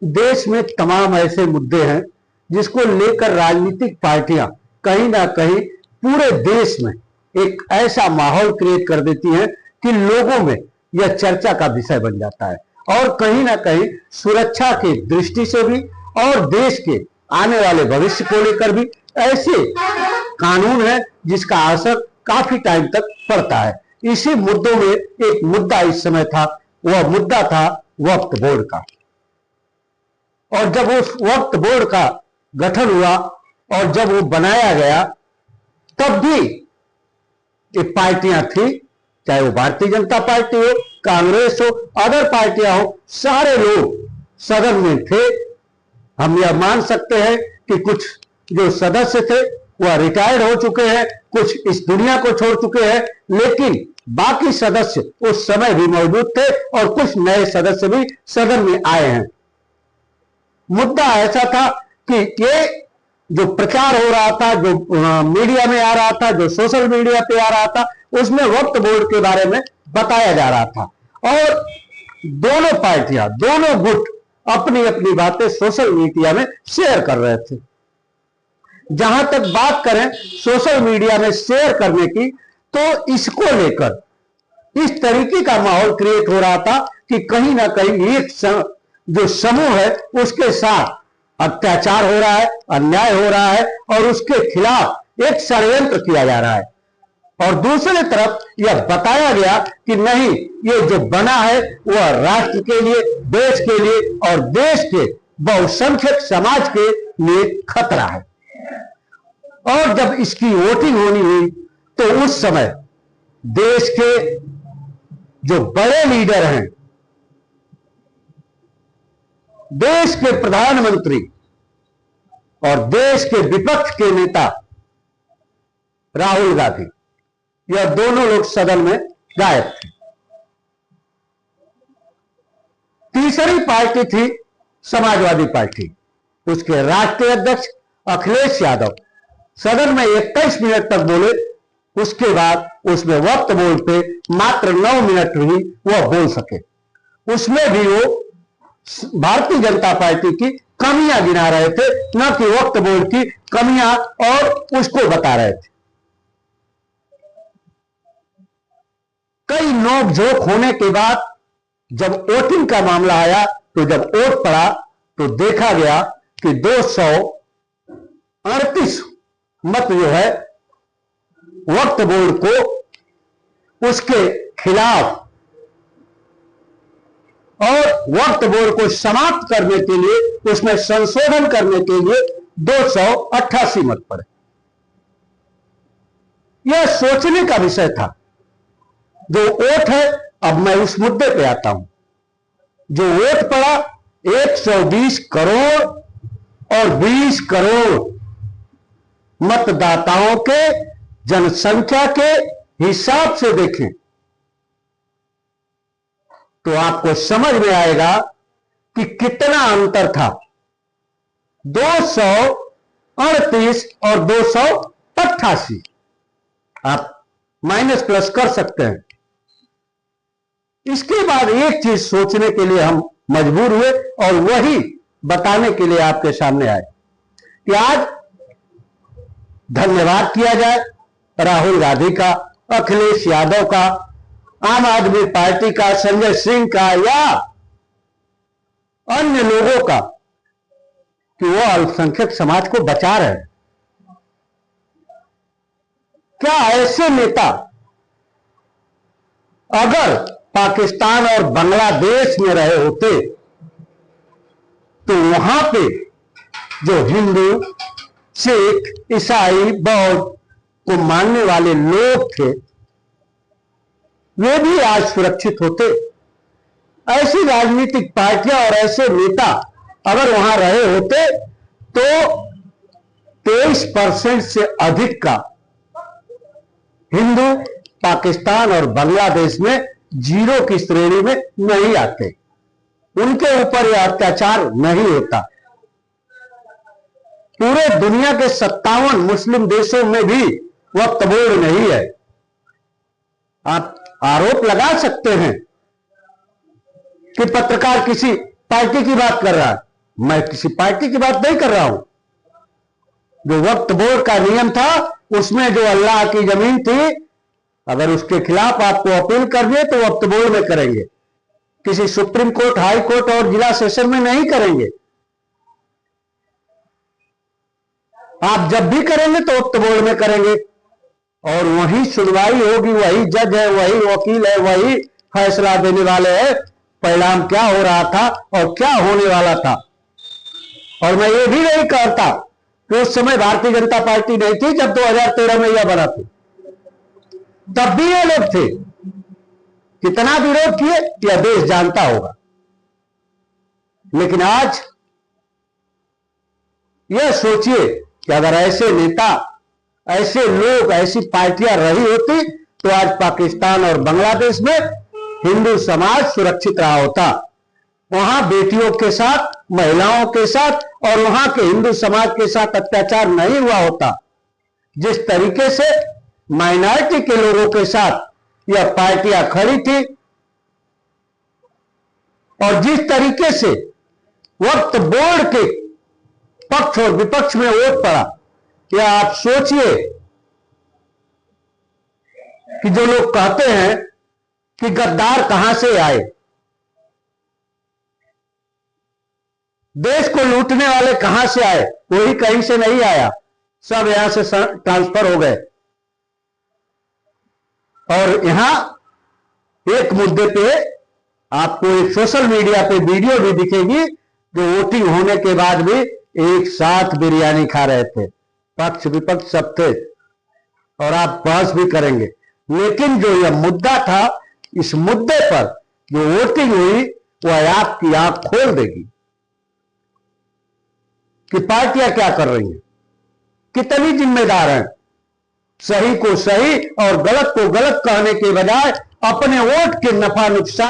देश में तमाम ऐसे मुद्दे हैं जिसको लेकर राजनीतिक पार्टियां कहीं ना कहीं पूरे देश में एक ऐसा माहौल क्रिएट कर देती हैं कि लोगों में यह चर्चा का विषय बन जाता है और कहीं ना कहीं सुरक्षा की दृष्टि से भी और देश के आने वाले भविष्य को लेकर भी ऐसे कानून है जिसका असर काफी टाइम तक पड़ता है। इसी मुद्दों में एक मुद्दा इस समय था, वह मुद्दा था वक्फ बोर्ड का। और जब उस वक्फ बोर्ड का गठन हुआ और जब वो बनाया गया तब भी ये पार्टियां थी, चाहे वो भारतीय जनता पार्टी हो, कांग्रेस हो, अदर पार्टियां हो, सारे लोग सदन में थे। हम यह मान सकते हैं कि कुछ जो सदस्य थे वह रिटायर्ड हो चुके हैं, कुछ इस दुनिया को छोड़ चुके हैं, लेकिन बाकी सदस्य उस समय भी मौजूद थे और कुछ नए सदस्य भी सदन में आए हैं। मुद्दा ऐसा था कि ये जो प्रचार हो रहा था, जो मीडिया में आ रहा था, जो सोशल मीडिया पे आ रहा था, उसमें वक्फ बोर्ड के बारे में बताया जा रहा था और दोनों पार्टियां, दोनों गुट अपनी अपनी बातें सोशल मीडिया में शेयर कर रहे थे। जहां तक बात करें सोशल मीडिया में शेयर करने की, तो इसको लेकर इस तरीके का माहौल क्रिएट हो रहा था कि कहीं ना कहीं एक जो समूह है उसके साथ अत्याचार हो रहा है, अन्याय हो रहा है और उसके खिलाफ एक षड्यंत्र किया जा रहा है। और दूसरी तरफ यह बताया गया कि नहीं, ये जो बना है वह राष्ट्र के लिए, देश के लिए और देश के बहुसंख्यक समाज के लिए खतरा है। और जब इसकी वोटिंग होनी हुई तो उस समय देश के जो बड़े लीडर हैं, देश के प्रधानमंत्री और देश के विपक्ष के नेता राहुल गांधी, यह दोनों लोग सदन में गायब थे। तीसरी पार्टी थी समाजवादी पार्टी, उसके राष्ट्रीय अध्यक्ष अखिलेश यादव सदन में 21 मिनट तक बोले। उसके बाद उसमें वक्फ बोर्ड पे मात्र 9 मिनट ही वह बोल सके। उसमें भी वो भारतीय जनता पार्टी की कमियां गिना रहे थे, न कि वक्फ बोर्ड की कमियां, और उसको बता रहे थे। कई नोक-झोंक होने के बाद जब वोटिंग का मामला आया, तो जब वोट पड़ा तो देखा गया कि 238 मत जो है वक्फ बोर्ड को उसके खिलाफ और वक्फ बोर्ड को समाप्त करने के लिए, उसमें संशोधन करने के लिए 288 मत पड़े। यह सोचने का विषय था। जो वोट है, अब मैं उस मुद्दे पे आता हूं, जो वोट पड़ा 120 करोड़ और 20 करोड़ मतदाताओं के जनसंख्या के हिसाब से देखें तो आपको समझ में आएगा कि कितना अंतर था। 238 और 288 आप माइनस प्लस कर सकते हैं। इसके बाद एक चीज सोचने के लिए हम मजबूर हुए और वही बताने के लिए आपके सामने आए कि आज धन्यवाद किया जाए राहुल गांधी का, अखिलेश यादव का, आम आदमी पार्टी का, संजय सिंह का या अन्य लोगों का कि वो अल्पसंख्यक समाज को बचा रहे हैं। क्या ऐसे नेता अगर पाकिस्तान और बांग्लादेश में रहे होते तो वहां पे जो हिंदू, सिख, ईसाई, बौद्ध को मानने वाले लोग थे वे भी आज सुरक्षित होते। ऐसी राजनीतिक पार्टियां और ऐसे नेता अगर वहां रहे होते तो 23% से अधिक का हिंदू पाकिस्तान और बांग्लादेश में जीरो की श्रेणी में नहीं आते, उनके ऊपर यह अत्याचार नहीं होता। पूरे दुनिया के 57 मुस्लिम देशों में भी वक्फ बोर्ड नहीं है। आप आरोप लगा सकते हैं कि पत्रकार किसी पार्टी की बात कर रहा है, मैं किसी पार्टी की बात नहीं कर रहा हूं। जो वक्फ बोर्ड का नियम था उसमें जो अल्लाह की जमीन थी, अगर उसके खिलाफ आपको अपील करनी तो वक्फ बोर्ड में करेंगे, किसी सुप्रीम कोर्ट, हाई कोर्ट और जिला सेशन में नहीं करेंगे। आप जब भी करेंगे तो वक्फ बोर्ड में करेंगे और वही सुनवाई होगी, वही जज है, वही वकील है, वही फैसला देने वाले हैं परिणाम क्या हो रहा था और क्या होने वाला था। और मैं ये भी नहीं कहता कि उस समय भारतीय जनता पार्टी नहीं थी जब 2013 में यह बना थी, तब भी ये लोग थे। कितना विरोध किए यह देश जानता होगा। लेकिन आज यह सोचिए कि अगर ऐसे नेता, ऐसे लोग, ऐसी पार्टियां रही होती तो आज पाकिस्तान और बांग्लादेश में हिंदू समाज सुरक्षित रहा होता। वहां बेटियों के साथ, महिलाओं के साथ और वहां के हिंदू समाज के साथ अत्याचार नहीं हुआ होता। जिस तरीके से माइनॉरिटी के लोगों के साथ यह पार्टियां खड़ी थी और जिस तरीके से वक्फ बोर्ड के पक्ष और विपक्ष में वोट पड़ा, क्या आप सोचिए कि जो लोग कहते हैं कि गद्दार कहां से आए, देश को लूटने वाले कहां से आए, कोई कहीं से नहीं आया, सब यहां से ट्रांसफर हो गए। और यहां एक मुद्दे पे आपको एक सोशल मीडिया पे वीडियो भी दिखेगी जो वोटिंग होने के बाद भी एक साथ बिरयानी खा रहे थे, पक्ष विपक्ष सब थे और आप बहस भी करेंगे। लेकिन जो यह मुद्दा था, इस मुद्दे पर जो वोटिंग हुई वह आपकी आंख खोल देगी कि पार्टियां क्या कर रही हैं, कितनी जिम्मेदार हैं। सही को सही और गलत को गलत कहने के बजाय अपने वोट के नफा नुकसान